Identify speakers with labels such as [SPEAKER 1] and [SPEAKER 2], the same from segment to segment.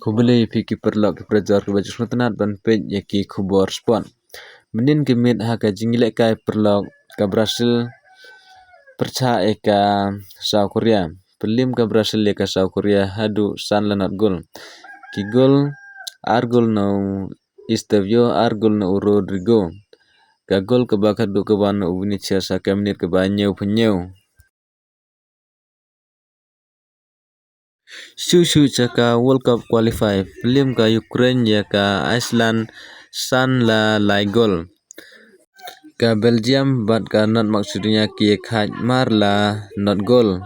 [SPEAKER 1] Kubeli piki perlok ke prejar ke baju tenat ban pej yaki kubor spon. Menin kemit haka jingilek kai perlok ka Brasil perca eka South Korea. Pelim ka Brasil eka South Korea hadu san lanat gol. Ki gol argol no Eustebio argol no Rodrigo. Ka gol ke bakat du ke wan no Vinicius haka menit ke banyeu penyeu. Shu caka World Cup qualify pelim ka Ukraine ya ka Iceland san la lai gol. Ka Belgium bat ka not maksudnya ki khaj mar la not gol.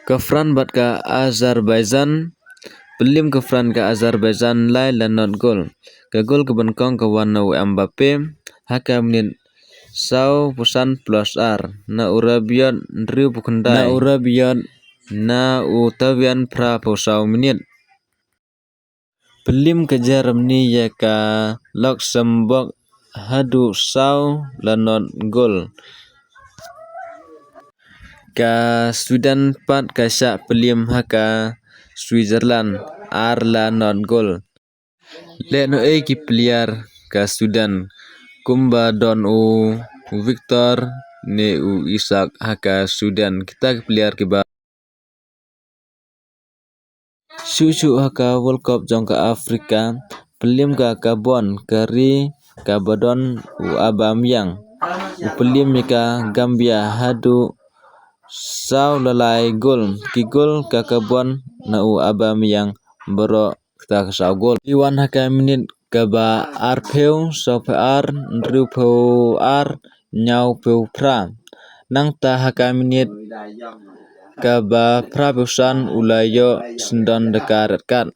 [SPEAKER 1] Ka Fran bat ka Azerbaijan pelim ka Fran ka Azerbaijan lai la not gol. Ka gol ke benkong ka wan no Mbappe haka menit sau pusan plus R na urabiot ndriu pukendai. Na urabiot na utawian pra posau menit. Pelim ke Germany ya ka Luxembourg hadu sau la not gol. Ka Sweden pat ka syak pelim haka Switzerland ar la not gol. Lek no ki peliar ka Sweden kumba don u Victor ne u Isak haka Sweden kita ke peliar ke ba. Shu haka World Cup jong ka Afrika pelim ka Gabon kari Gabadon u Abamyang. U pelim ka Gambia hadu sau lalai gol. Ki gol ka Gabon na u Abamyang bero kita ke sau gol. Iwan haka menit ka ba arpeu sau ar ndriu peu ar nyau peu pra. Nang ta haka menit ka ba pra peusan ulayo sendon dekaret kat.